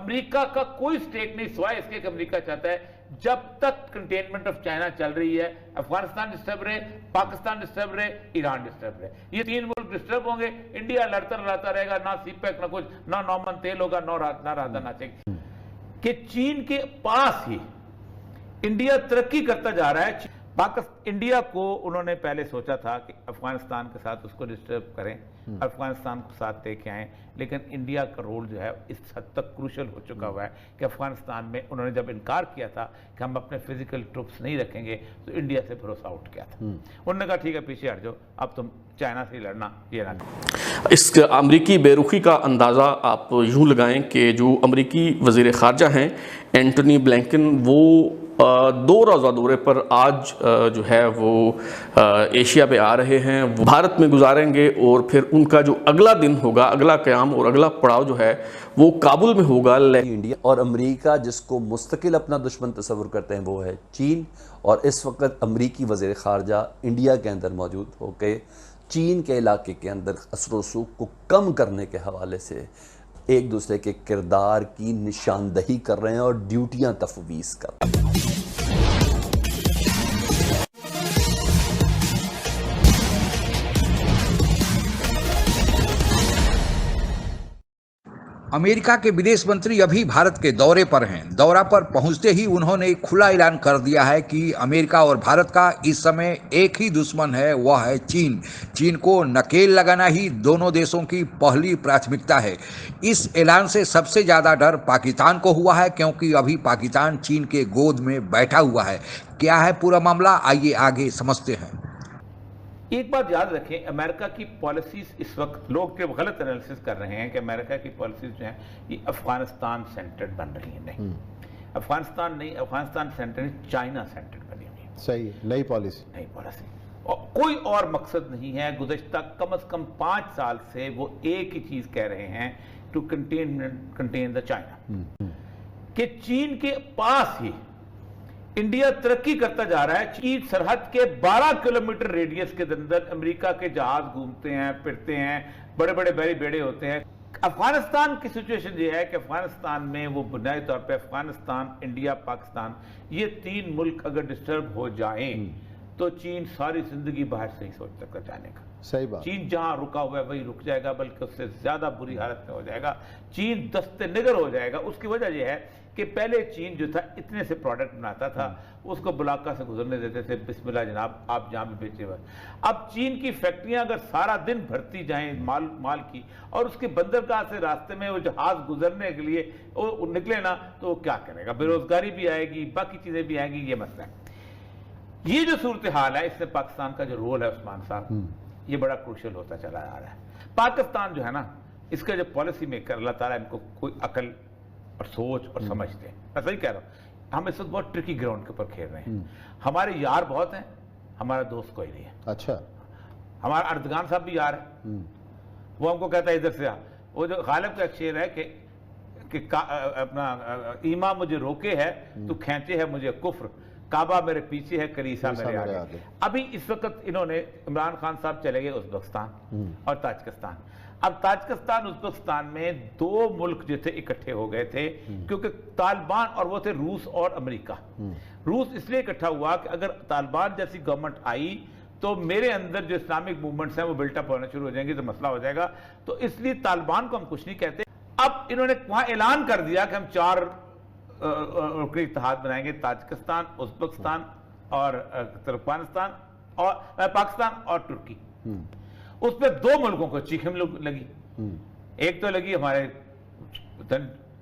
America का कोई stake नहीं सिवाय इसके कि अमेरिका चाहता है जब तक कंटेनमेंट ऑफ चाइना चल रही है, अफगानिस्तान डिस्टर्ब रहे, पाकिस्तान डिस्टर्ब रहे, ईरान डिस्टर्ब रहे, ये तीन मुल्क डिस्टर्ब होंगे, इंडिया लड़ता लड़ाता रहेगा, ना सीपेक ना कुछ, ना नॉर्मन तेल होगा, ना राधा नाचेगी। कि चीन के पास ही इंडिया तरक्की करता जा रहा है। इंडिया को उन्होंने पहले सोचा था कि अफगानिस्तान के साथ उसको डिस्टर्ब करें, अफगानिस्तान को साथ लेके आए, लेकिन इंडिया का रोल जो है इस हद तक क्रूशल हो चुका हुआ है कि अफगानिस्तान में उन्होंने जब इनकार किया था कि हम अपने फिजिकल ट्रुप्स नहीं रखेंगे, तो इंडिया से भरोसा उठ गया था। उन्होंने कहा ठीक है पीछे हट जाओ, अब तुम चाइना से लड़ना ये ना। इस अमरीकी बेरुखी का अंदाज़ा आप यूँ लगाएं कि जो अमरीकी वज़ीर ख़ारजा हैं एंटनी ब्लिंकन, वो 2 रोज़ा दौरे पर आज जो है वो एशिया पे आ रहे हैं, वो भारत में गुजारेंगे और फिर उनका जो अगला दिन होगा, अगला क़याम और अगला पड़ाव जो है वो काबुल में होगा। इंडिया और अमेरिका जिसको मुस्तकिल अपना दुश्मन तस्वुर करते हैं वो है चीन, और इस वक्त अमरीकी वज़ीर ख़ारजा इंडिया के अंदर मौजूद होकर चीन के इलाके के अंदर असर व रसूख को कम करने के हवाले से एक दूसरे के किरदार की निशानदही कर रहे हैं और ड्यूटियां तफवीज़ कर रहे हैं। अमेरिका के विदेश मंत्री अभी भारत के दौरे पर हैं। दौरा पर पहुंचते ही उन्होंने खुला ऐलान कर दिया है कि अमेरिका और भारत का इस समय एक ही दुश्मन है, वह है चीन। चीन को नकेल लगाना ही दोनों देशों की पहली प्राथमिकता है। इस ऐलान से सबसे ज़्यादा डर पाकिस्तान को हुआ है, क्योंकि अभी पाकिस्तान चीन के गोद में बैठा हुआ है। क्या है पूरा मामला, आइए आगे समझते हैं। एक बात याद रखें, अमेरिका की पॉलिसीज इस वक्त लोग के गलत एनालिसिस कर रहे हैं कि अमेरिका की पॉलिसीज जो हैं ये अफगानिस्तान सेंटर्ड बन रही हैं। नहीं, अफगानिस्तान नहीं, अफगानिस्तान सेंटर्ड नहीं, चाइना सेंटर्ड बनी हुई है। सही, नई पॉलिसी और कोई और मकसद नहीं है। गुज़श्ता कम से कम 5 साल से वो एक ही चीज कह रहे हैं, टू कंटेन द चाइना, कि चीन के पास ही इंडिया तरक्की करता जा रहा है। चीन सरहद के 12 किलोमीटर रेडियस के अंदर अमेरिका के जहाज घूमते हैं, फिरते हैं, बड़े बड़े बेड़े होते हैं। अफगानिस्तान की सिचुएशन ये है कि अफगानिस्तान में वो बुनियादी तौर पे अफगानिस्तान, इंडिया, पाकिस्तान, ये 3 मुल्क अगर डिस्टर्ब हो जाएं तो चीन सारी जिंदगी बाहर से ही सोच सकता जाने का। सही बात। चीन जहां रुका हुआ है वही रुक जाएगा, बल्कि उससे ज्यादा बुरी हालत में हो जाएगा। चीन दस्ते निगर हो जाएगा। उसकी वजह यह है कि पहले चीन जो था इतने से प्रोडक्ट बनाता था, उसको बुलाका से गुजरने देते थे, बिस्मिल्लाह जनाब आप जहां भी बेचे हुए। अब चीन की फैक्ट्रियां अगर सारा दिन भरती जाएं माल की, और उसके बंदरगाह से रास्ते में वो जहाज गुजरने के लिए वो निकले ना, तो क्या करेगा? बेरोजगारी भी आएगी, बाकी चीजें भी आएंगी। ये मसला है। ये जो सूरत हाल है, इसमें पाकिस्तान का जो रोल है उस्मान साहब, ये बड़ा क्रूशियल होता चला आ रहा है। पाकिस्तान जो है ना, इसका जो पॉलिसी मेकर, अल्लाह ताला इनको कोई अकल और सोच और समझते हैं। मैं सही कह रहा हूँ, हम इस वक्त बहुत ट्रिकी ग्राउंड के ऊपर खेल रहे हैं। हमारे यार बहुत हैं, हमारा दोस्त कोई नहीं है। अच्छा, हमारा अर्दगान साहब भी यार है, वो हमको कहता है इधर से आ। वो जो गालिब का एक शेर है कि अपना ईमा मुझे रोके है, तू खींचे है मुझे कुफ्र, काबा मेरे पीछे है, कलीसा मेरे आगे। अभी इस वक्त इन्होंने, इमरान खान साहब चले गए उज्बेकिस्तान और ताजिकिस्तान। अब ताजिकिस्तान उज्बेकिस्तान में 2 मुल्क जो थे इकट्ठे हो गए थे, क्योंकि तालिबान और वो थे रूस और अमेरिका। रूस इसलिए इकट्ठा हुआ कि अगर तालिबान जैसी गवर्नमेंट आई तो मेरे अंदर जो इस्लामिक मूवमेंट्स हैं वो बिल्टअप होना शुरू हो जाएंगे, तो मसला हो जाएगा। तो इसलिए तालिबान को हम कुछ नहीं कहते। अब इन्होंने वहां ऐलान कर दिया कि हम 4 इत्तेहाद बनाएंगे, ताजिकिस्तान, उज्बेकिस्तान और तुर्कमेनिस्तान और पाकिस्तान और तुर्की। उसमें 2 मुल्कों को चीखें लगी। एक तो लगी हमारे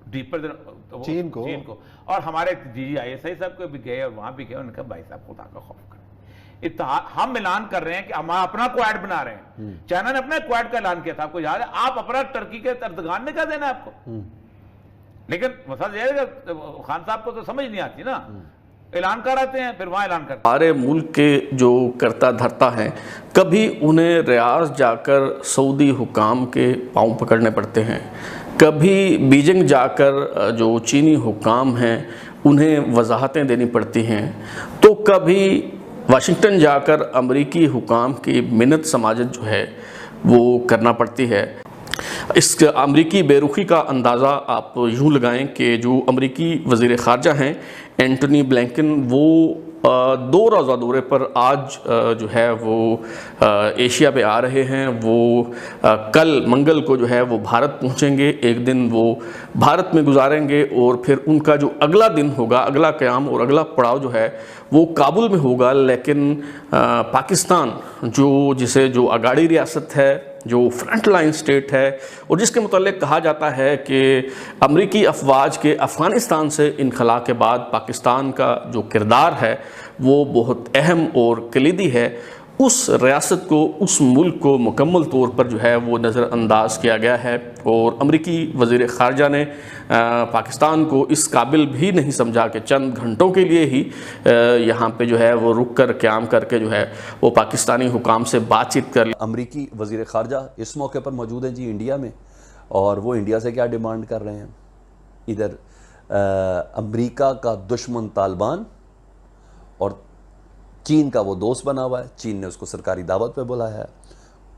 डीपर चीन को, और हमारे DGISI साहब को भी गए और वहां भी गए। उन्होंने कहा भाई साहब खुदा का खौफ करें, हम ऐलान कर रहे हैं कि हम अपना क्वाड बना रहे हैं। चाइना ने अपना क्वाड का ऐलान किया था, आपको याद है? आप अपना टर्की के अर्दगान ने क्या देना है आपको? लेकिन खान साहब को तो समझ नहीं आती ना, ऐलान कर आते हैं फिर वहां ऐलान करते हैं। हमारे मुल्क के जो करता धरता हैं, कभी उन्हें रियाज जाकर सऊदी हुकाम के पांव पकड़ने पड़ते हैं, कभी बीजिंग जाकर जो चीनी हुकाम हैं उन्हें वजाहतें देनी पड़ती हैं, तो कभी वाशिंगटन जाकर अमरीकी हुकाम की मिन्नत समाजत जो है वो करना पड़ती है। इस अमरीकी बेरुखी का अंदाज़ा आप यूँ लगाएं कि जो अमरीकी वज़ीर ख़ारजा हैं एंटनी ब्लिंकन, वो 2 रोज़ा दौरे पर आज जो है वो एशिया पे आ रहे हैं। वो कल मंगल को जो है वो भारत पहुंचेंगे, एक दिन वो भारत में गुजारेंगे और फिर उनका जो अगला दिन होगा, अगला क़याम और अगला पड़ाव जो है वो काबुल में होगा। लेकिन पाकिस्तान जो अगाड़ी रियासत है, जो फ्रंट लाइन स्टेट है और जिसके मुतालिक कहा जाता है कि अमरीकी अफवाज के अफ़गानिस्तान से इनखला के बाद पाकिस्तान का जो किरदार है वो बहुत अहम और कलीदी है, उस रियासत को, उस मुल्क को मुकम्मल तौर पर जो है वो नज़रअंदाज किया गया है। और अमरीकी वज़ीर ख़ारजा ने पाकिस्तान को इस काबिल भी नहीं समझा कि चंद घंटों के लिए ही यहाँ पे जो है वो रुक कर क़याम करके जो है वो पाकिस्तानी हुकाम से बातचीत कर। अमरीकी वज़ीर ख़ारजा इस मौके पर मौजूद हैं जी इंडिया में, और वो इंडिया से क्या डिमांड कर रहे हैं। इधर अमरीका का दुश्मन तालिबान और चीन का वो दोस्त बना हुआ है, चीन ने उसको सरकारी दावत पे बुलाया है।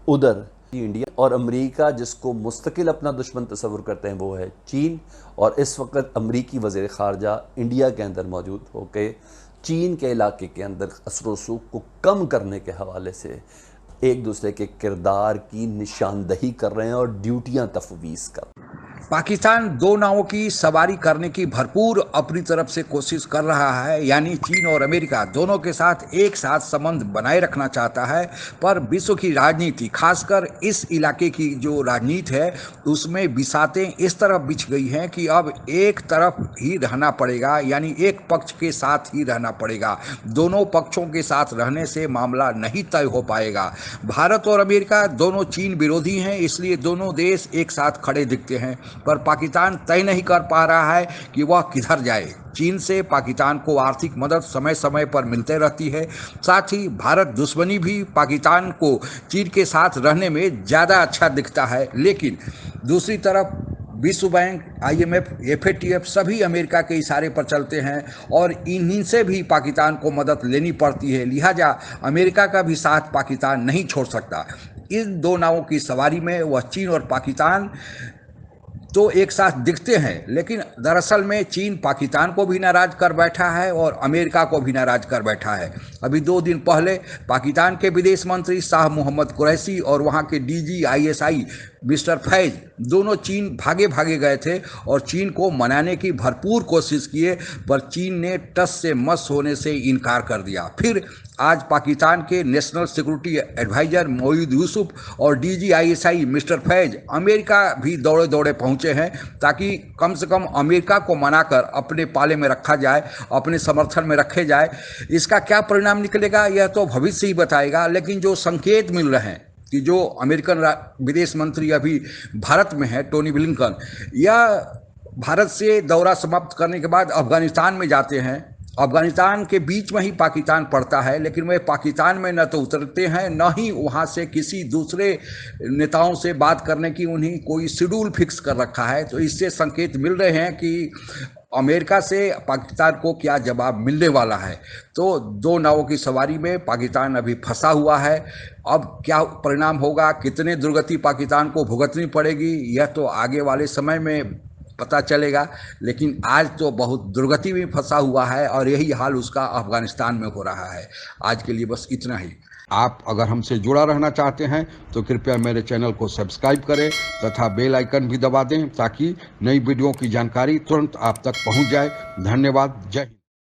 उधर इंडिया और अमेरिका जिसको मुस्तकिल अपना दुश्मन तस्वुर करते हैं वो है चीन, और इस वक्त अमरीकी वज़ीर ख़ारजा इंडिया के अंदर मौजूद होकर चीन के इलाके के अंदर असर रसूख को कम करने के हवाले से एक दूसरे के किरदार की निशानदही कर रहे हैं और ड्यूटियाँ तफवीज़ कर रहे हैं। पाकिस्तान 2 नावों की सवारी करने की भरपूर अपनी तरफ से कोशिश कर रहा है, यानी चीन और अमेरिका दोनों के साथ एक साथ संबंध बनाए रखना चाहता है। पर विश्व की राजनीति, खासकर इस इलाके की जो राजनीति है, उसमें बिसातें इस तरफ बिछ गई हैं कि अब एक तरफ ही रहना पड़ेगा, यानी एक पक्ष के साथ ही रहना पड़ेगा। दोनों पक्षों के साथ रहने से मामला नहीं तय हो पाएगा। भारत और अमेरिका दोनों चीन विरोधी हैं, इसलिए दोनों देश एक साथ खड़े दिखते हैं, पर पाकिस्तान तय नहीं कर पा रहा है कि वह किधर जाए। चीन से पाकिस्तान को आर्थिक मदद समय समय पर मिलते रहती है, साथ ही भारत दुश्मनी भी पाकिस्तान को चीन के साथ रहने में ज़्यादा अच्छा दिखता है। लेकिन दूसरी तरफ विश्व बैंक, IMF, FATF सभी अमेरिका के इशारे पर चलते हैं और इन्हीं से भी पाकिस्तान को मदद लेनी पड़ती है। लिहाजा अमेरिका का भी साथ पाकिस्तान नहीं छोड़ सकता। इन 2 नावों की सवारी में वह चीन और पाकिस्तान तो एक साथ दिखते हैं, लेकिन दरअसल में चीन पाकिस्तान को भी नाराज कर बैठा है और अमेरिका को भी नाराज कर बैठा है। अभी 2 दिन पहले पाकिस्तान के विदेश मंत्री शाह मोहम्मद कुरैशी और वहाँ के DG ISI मिस्टर फैज दोनों चीन भागे भागे गए थे और चीन को मनाने की भरपूर कोशिश किए, पर चीन ने टस से मस होने से इनकार कर दिया। फिर आज पाकिस्तान के national security adviser Moeed Yusuf और DG ISI mister Faiz America भी दौड़े दौड़े पहुंचे हैं, ताकि कम से कम अमेरिका को मनाकर अपने पाले में रखा जाए, अपने समर्थन में रखे जाए। इसका क्या परिणाम निकलेगा यह तो भविष्य ही बताएगा, लेकिन जो संकेत मिल रहे हैं कि जो अमेरिकन विदेश मंत्री अभी भारत में है, टोनी ब्लिंकन, या भारत से दौरा समाप्त करने के बाद अफगानिस्तान में जाते हैं। अफगानिस्तान के बीच में ही पाकिस्तान पड़ता है, लेकिन वे पाकिस्तान में न तो उतरते हैं, न ही वहाँ से किसी दूसरे नेताओं से बात करने की उन्हें कोई शेड्यूल फिक्स कर रखा है। तो इससे संकेत मिल रहे हैं कि अमेरिका से पाकिस्तान को क्या जवाब मिलने वाला है। तो 2 नावों की सवारी में पाकिस्तान अभी फंसा हुआ है। अब क्या परिणाम होगा, कितने दुर्गति पाकिस्तान को भुगतनी पड़ेगी, यह तो आगे वाले समय में पता चलेगा। लेकिन आज तो बहुत दुर्गति में फंसा हुआ है और यही हाल उसका अफगानिस्तान में हो रहा है। आज के लिए बस इतना ही। आप अगर हमसे जुड़ा रहना चाहते हैं तो कृपया मेरे चैनल को सब्सक्राइब करें तथा बेल आइकन भी दबा दें, ताकि नई वीडियो की जानकारी तुरंत आप तक पहुंच जाए। धन्यवाद। जय हिंद।